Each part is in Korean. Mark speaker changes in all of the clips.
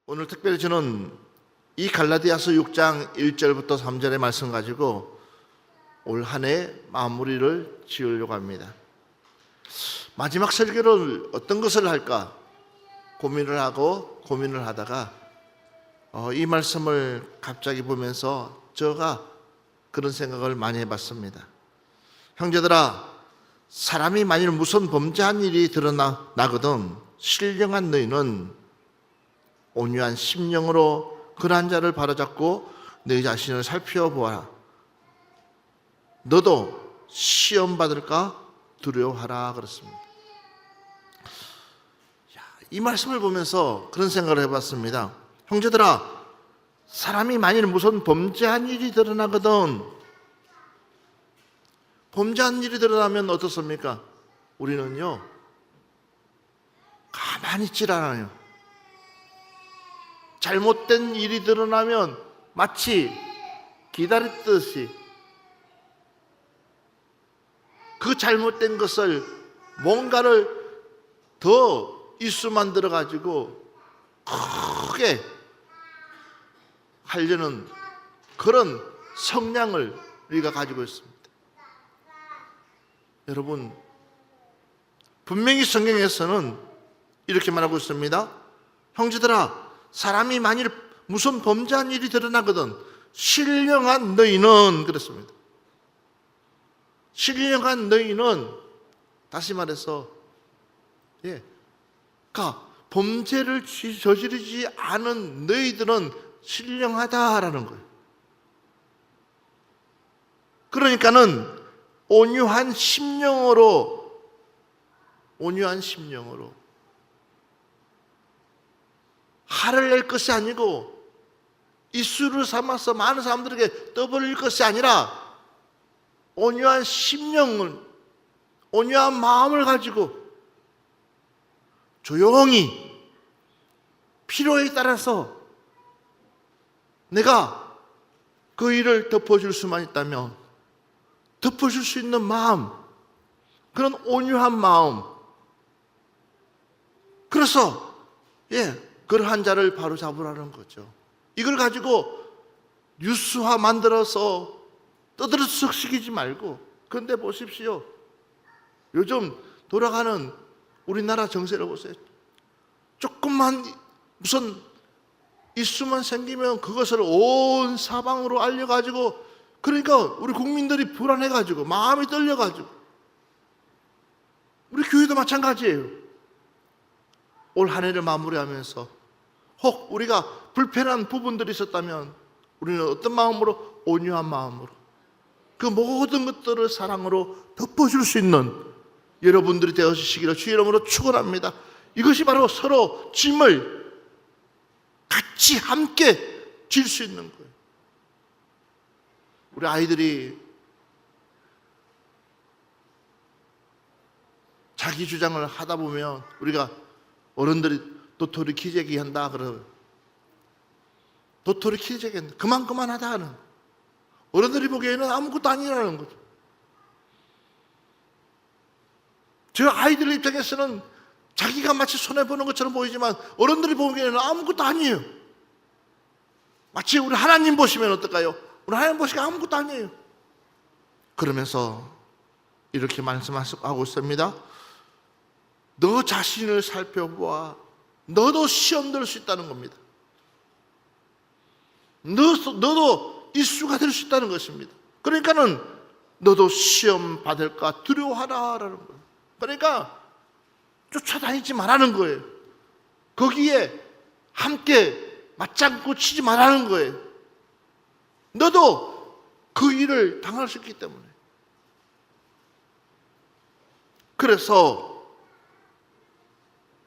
Speaker 1: 오늘 특별히 저는 이 갈라디아서 6장 1절부터 3절의 말씀 가지고 올 한 해 마무리를 지으려고 합니다. 마지막 설교를 어떤 것을 할까 고민을 하다가 이 말씀을 갑자기 보면서 제가 그런 생각을 많이 해봤습니다. 형제들아, 사람이 만일 무슨 범죄한 일이 드러나거든 신령한 너희는 온유한 심령으로 그러한 자를 바로잡고 너희 자신을 살펴보아라. 너도 시험 받을까 두려워하라 그렇습니다. 이 말씀을 보면서 그런 생각을 해봤습니다. 형제들아, 사람이 만일 무슨 범죄한 일이 드러나거든, 범죄한 일이 드러나면 어떻습니까? 우리는요 가만히 있질 않아요. 잘못된 일이 드러나면 마치 기다렸듯이 그 잘못된 것을 뭔가를 더 이수 만들어 가지고 크게 하려는 그런 성향을 우리가 가지고 있습니다. 여러분, 분명히 성경에서는 이렇게 말하고 있습니다. 형제들아, 사람이 만일 무슨 범죄한 일이 드러나거든 신령한 너희는 그랬습니다. 신령한 너희는, 다시 말해서 범죄를 저지르지 않은 너희들은 신령하다라는 거예요. 그러니까는 온유한 심령으로 화를 낼 것이 아니고 이수를 삼아서 많은 사람들에게 떠벌릴 것이 아니라 온유한 심령을, 온유한 마음을 가지고 조용히 필요에 따라서 내가 그 일을 덮어줄 수만 있다면 덮어줄 수 있는 마음, 그런 온유한 마음, 그래서 그러한 자를 바로 잡으라는 거죠. 이걸 가지고 뉴스화 만들어서 떠들썩시키지 말고, 그런데 보십시오. 요즘 돌아가는 우리나라 정세를 보세요. 조금만 무슨 이슈만 생기면 그것을 온 사방으로 알려가지고, 그러니까 우리 국민들이 불안해가지고 마음이 떨려가지고, 우리 교회도 마찬가지예요. 올 한 해를 마무리하면서 혹 우리가 불편한 부분들이 있었다면 우리는 어떤 마음으로? 온유한 마음으로 그 모든 것들을 사랑으로 덮어줄 수 있는 여러분들이 되어주시기를 주의 이름으로 축원합니다. 이것이 바로 서로 짐을 같이 함께 질 수 있는 거예요. 우리 아이들이 자기 주장을 하다 보면 우리가 어른들이 도토리 키재기 한다 그러고, 도토리 키재기 한다, 그만하다 하는, 어른들이 보기에는 아무것도 아니라는 거죠. 저 아이들 입장에서는 자기가 마치 손해보는 것처럼 보이지만 어른들이 보기에는 아무것도 아니에요. 마치 우리 하나님 보시면 어떨까요? 우리 하나님 보시기에 아무것도 아니에요. 그러면서 이렇게 말씀하고 있습니다. 너 자신을 살펴보아. 너도 시험 들 수 있다는 겁니다. 너도 이수가 될 수 있다는 것입니다. 그러니까는 너도 시험 받을까 두려워하라라는 거예요. 그러니까 쫓아다니지 말라는 거예요. 거기에 함께 맞장구 치지 말라는 거예요. 너도 그 일을 당할 수 있기 때문에. 그래서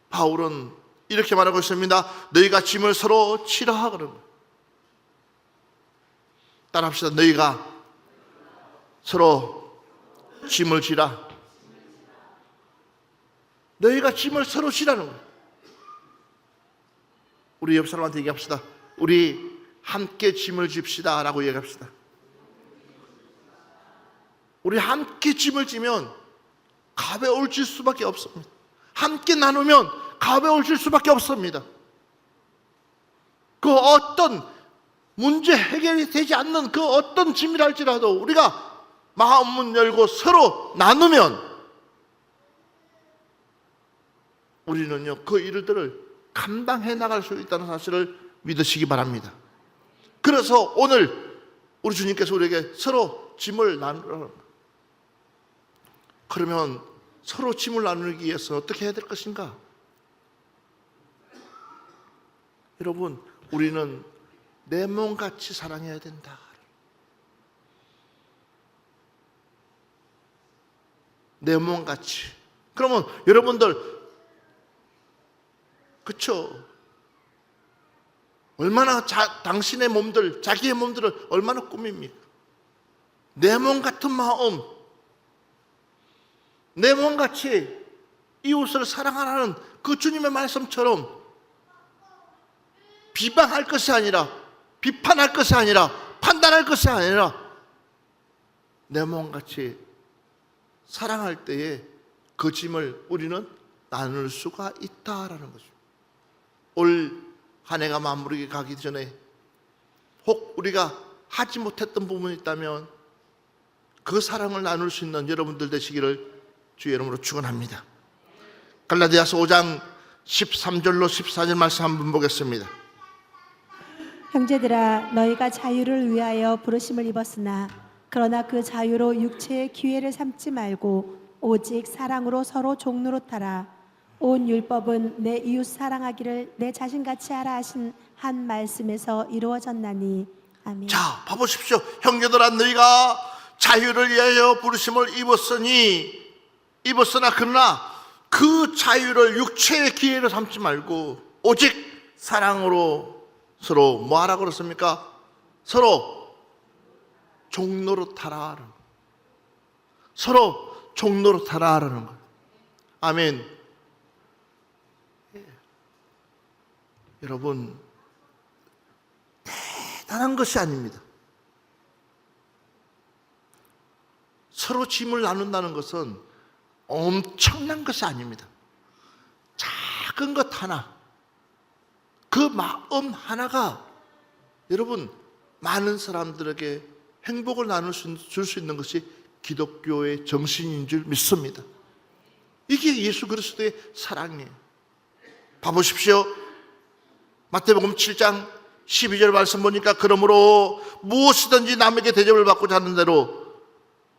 Speaker 1: 바울은 이렇게 말하고 있습니다. 너희가 짐을 서로 치라 그러는 거예요. 따라합시다. 너희가 서로 짐을 지라. 너희가 짐을 서로 지라는 거예요. 우리 옆 사람한테 얘기합시다. 우리 함께 짐을 집시다 라고 얘기합시다. 우리 함께 짐을 지면 가벼워질 수밖에 없습니다. 함께 나누면 가벼워질 수밖에 없습니다. 그 어떤 문제 해결이 되지 않는 그 어떤 짐이랄지라도 우리가 마음문 열고 서로 나누면 우리는요 그 일들을 감당해 나갈 수 있다는 사실을 믿으시기 바랍니다. 그래서 오늘 우리 주님께서 우리에게 서로 짐을 나누라. 그러면 서로 짐을 나누기 위해서 어떻게 해야 될 것인가? 여러분, 우리는 내 몸같이 사랑해야 된다. 내 몸같이. 그러면 여러분들, 그쵸? 얼마나 당신의 몸들, 자기의 몸들을 얼마나 꾸밉니까? 내 몸 같은 마음, 내 몸같이 이웃을 사랑하라는 그 주님의 말씀처럼 비방할 것이 아니라, 비판할 것이 아니라, 판단할 것이 아니라 내 몸같이 사랑할 때에 그 짐을 우리는 나눌 수가 있다라는 거죠. 올 한 해가 마무리 가기 전에 혹 우리가 하지 못했던 부분이 있다면 그 사랑을 나눌 수 있는 여러분들 되시기를 주의 이름으로 축원합니다. 갈라디아서 5장 13절로 14절 말씀 한번 보겠습니다.
Speaker 2: 형제들아, 너희가 자유를 위하여 부르심을 입었으나 그러나 그 자유로 육체의 기회를 삼지 말고 오직 사랑으로 서로 종노릇하라. 온 율법은 내 이웃 사랑하기를 내 자신같이 하라 하신 한 말씀에서 이루어졌나니. 아멘.
Speaker 1: 자, 봐보십시오. 형제들아, 너희가 자유를 위하여 부르심을 입었으나 그러나 그 자유를 육체의 기회로 삼지 말고 오직 사랑으로 서로 뭐 하라고 그랬습니까? 서로 종노릇하라. 서로 종노릇하라는 거예요. 아멘. 여러분, 대단한 것이 아닙니다. 서로 짐을 나눈다는 것은 엄청난 것이 아닙니다. 작은 것 하나, 그 마음 하나가 여러분 많은 사람들에게 행복을 나눌 줄 수 있는 것이 기독교의 정신인 줄 믿습니다. 이게 예수 그리스도의 사랑이에요. 봐보십시오. 마태복음 7장 12절 말씀 보니까 그러므로 무엇이든지 남에게 대접을 받고자 하는 대로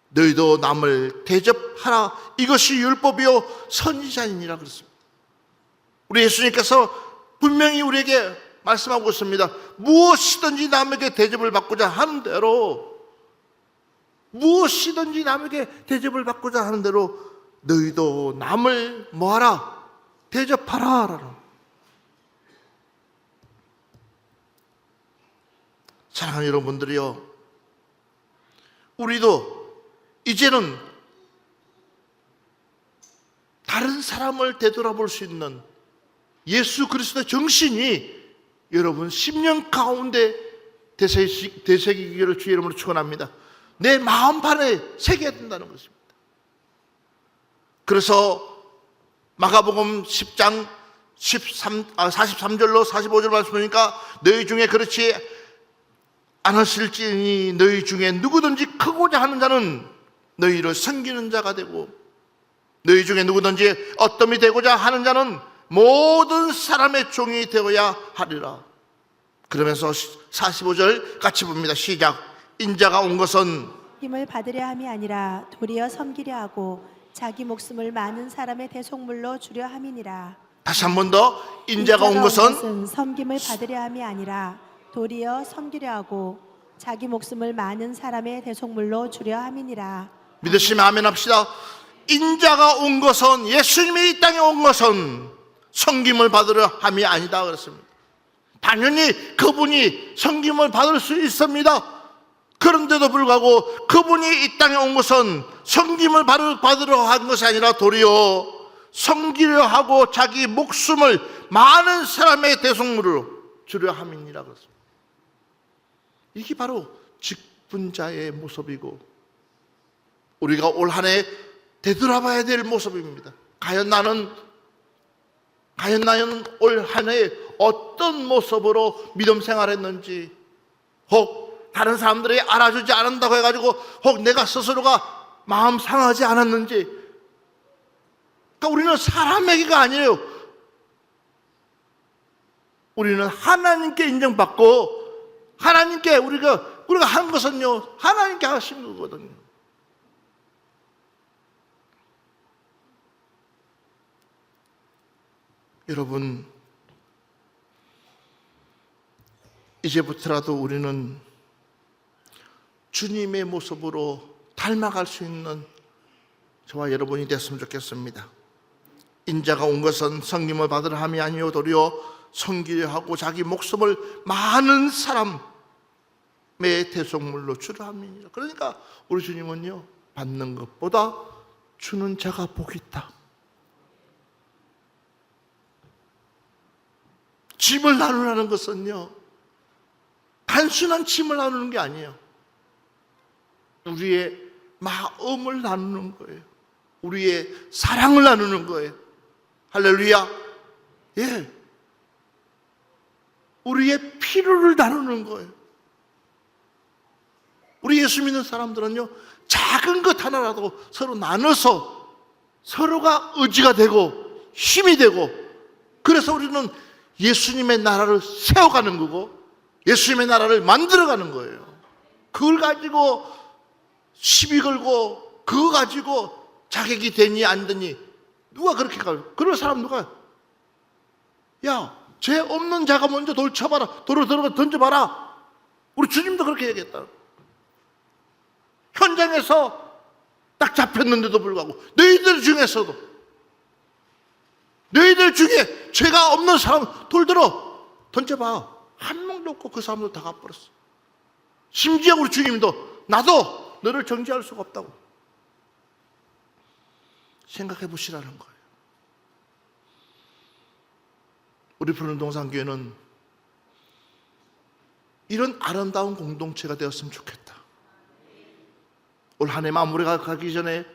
Speaker 1: 너희도 남을 대접하라. 이것이 율법이요 선지자니라 그랬습니다. 우리 예수님께서 분명히 우리에게 말씀하고 있습니다. 무엇이든지 남에게 대접을 받고자 하는 대로, 무엇이든지 남에게 대접을 받고자 하는 대로 너희도 남을 뭐하라? 대접하라. 사랑하는 여러분들이요, 우리도 이제는 다른 사람을 되돌아볼 수 있는 예수 그리스도의 정신이 여러분 10년 가운데 되새기기를 주의 이름으로 축원합니다. 내 마음판에 새겨야 된다는 것입니다. 그래서 마가복음 10장 43절로 45절 말씀 보니까 너희 중에 그렇지 않으실지니 너희 중에 누구든지 크고자 하는 자는 너희를 섬기는 자가 되고 너희 중에 누구든지 어떠함이 되고자 하는 자는 모든 사람의 종이 되어야 하리라. 그러면서 45절 같이 봅니다. 시작. 인자가 온 것은
Speaker 2: 힘을 받으려 함이 아니라 도리어 섬기려 하고 자기 목숨을 많은 사람의 대속물로 주려 함이니라.
Speaker 1: 다시 한 번 더. 인자가 온 것은
Speaker 2: 섬김을 받으려 함이 아니라 도리어 섬기려 하고 자기 목숨을 많은 사람의 대속물로 주려 함이니라.
Speaker 1: 믿으시면 아멘 합시다. 인자가 온 것은, 예수님이 이 땅에 온 것은 섬김을 받으려 함이 아니다 그랬습니다. 당연히 그분이 섬김을 받을 수 있습니다. 그런데도 불구하고 그분이 이 땅에 온 것은 섬김을 받으려 한 것이 아니라 도리어 섬기려 하고 자기 목숨을 많은 사람의 대속물로 주려 함이니라 그랬습니다. 이게 바로 직분자의 모습이고 우리가 올 한 해 되돌아봐야 될 모습입니다. 과연 나는 올 한 해에 어떤 모습으로 믿음 생활했는지, 혹 다른 사람들이 알아주지 않는다고 해가지고 혹 내가 스스로가 마음 상하지 않았는지. 그러니까 우리는 사람 얘기가 아니에요. 우리는 하나님께 인정받고 하나님께 우리가 한 것은요, 하나님께 하신 거거든요. 여러분, 이제부터라도 우리는 주님의 모습으로 닮아갈 수 있는 저와 여러분이 됐으면 좋겠습니다. 인자가 온 것은 성김을 받으려 함이 아니요 도리어 섬기려 하고 자기 목숨을 많은 사람의 대속물로 주려 함이니라. 그러니까 우리 주님은요, 받는 것보다 주는 자가 복이 있다. 짐을 나누라는 것은요, 단순한 짐을 나누는 게 아니에요. 우리의 마음을 나누는 거예요. 우리의 사랑을 나누는 거예요. 할렐루야. 예. 우리의 필요를 나누는 거예요. 우리 예수 믿는 사람들은요, 작은 것 하나라도 서로 나눠서 서로가 의지가 되고 힘이 되고, 그래서 우리는 예수님의 나라를 세워가는 거고 예수님의 나라를 만들어가는 거예요. 그걸 가지고 시비 걸고 그거 가지고 자격이 되니 안 되니 누가 그렇게 가요? 그럴 사람 누가? 야, 죄 없는 자가 먼저 돌 쳐봐라. 돌을 들어가 던져봐라. 우리 주님도 그렇게 얘기했다. 현장에서 딱 잡혔는데도 불구하고 너희들 중에서도, 너희들 중에 죄가 없는 사람 돌 들어 던져봐. 한 명도 없고 그 사람도 다 가버렸어. 심지어 우리 주님도 나도 너를 정죄할 수가 없다고 생각해 보시라는 거예요. 우리 푸른 동산교회는 이런 아름다운 공동체가 되었으면 좋겠다. 올 한 해 마무리가 가기 전에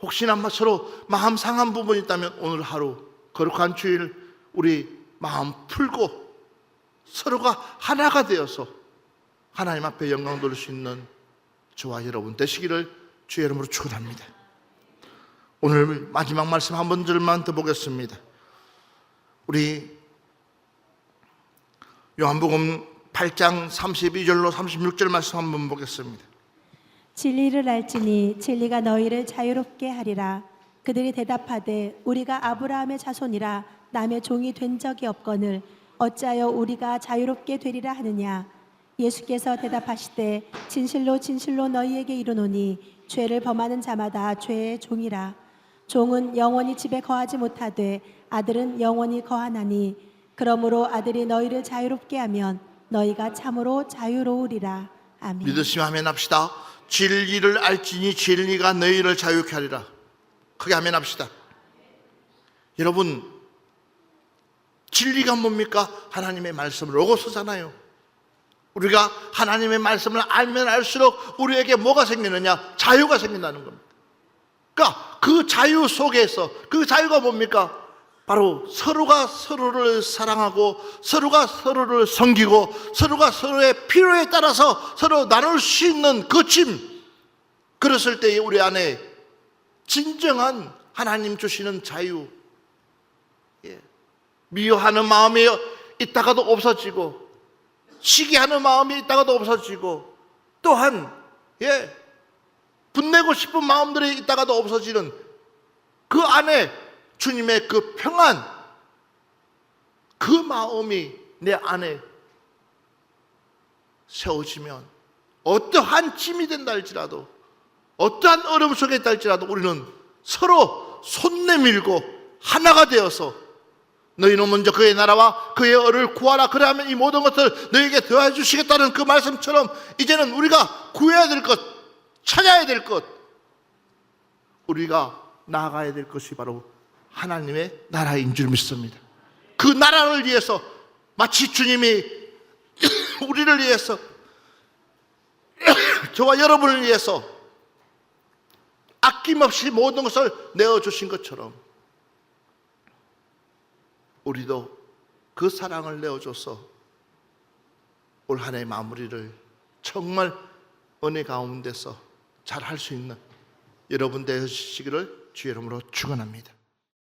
Speaker 1: 혹시나 서로 마음 상한 부분이 있다면 오늘 하루 거룩한 주일 우리 마음 풀고 서로가 하나가 되어서 하나님 앞에 영광 돌릴 수 있는 저와 여러분 되시기를 주의 이름으로 축원합니다. 오늘 마지막 말씀 한 번절만 더 보겠습니다. 우리 요한복음 8장 32절로 36절 말씀 한번 보겠습니다.
Speaker 2: 진리를 알지니 진리가 너희를 자유롭게 하리라. 그들이 대답하되 우리가 아브라함의 자손이라 남의 종이 된 적이 없거늘 어찌하여 우리가 자유롭게 되리라 하느냐. 예수께서 대답하시되 진실로 진실로 너희에게 이르노니 죄를 범하는 자마다 죄의 종이라. 종은 영원히 집에 거하지 못하되 아들은 영원히 거하나니 그러므로 아들이 너희를 자유롭게 하면 너희가 참으로 자유로우리라. 아멘.
Speaker 1: 믿으시면 아멘 합시다. 진리를 알지니 진리가 너희를 자유케 하리라. 크게 아멘 합시다. 여러분, 진리가 뭡니까? 하나님의 말씀 로고스잖아요. 우리가 하나님의 말씀을 알면 알수록 우리에게 뭐가 생기느냐? 자유가 생긴다는 겁니다. 그러니까 그 자유 속에서, 그 자유가 뭡니까? 바로 서로가 서로를 사랑하고 서로가 서로를 섬기고 서로가 서로의 필요에 따라서 서로 나눌 수 있는 그 짐, 그랬을 때 우리 안에 진정한 하나님 주시는 자유, 미워하는 마음이 있다가도 없어지고 시기하는 마음이 있다가도 없어지고 또한 분내고 싶은 마음들이 있다가도 없어지는 그 안에 주님의 그 평안, 그 마음이 내 안에 세워지면 어떠한 짐이 된다 할지라도 어떠한 어려움 속에 있다 할지라도 우리는 서로 손 내밀고 하나가 되어서 너희는 먼저 그의 나라와 그의 의를 구하라. 그래야면 이 모든 것을 너희에게 더해 주시겠다는 그 말씀처럼 이제는 우리가 구해야 될 것, 찾아야 될 것, 우리가 나아가야 될 것이 바로 하나님의 나라인 줄 믿습니다. 그 나라를 위해서 마치 주님이 우리를 위해서 저와 여러분을 위해서 아낌없이 모든 것을 내어주신 것처럼 우리도 그 사랑을 내어줘서 올 한 해 마무리를 정말 은혜 가운데서 잘 할 수 있는 여러분 되시기를 주의 이름으로 축원합니다.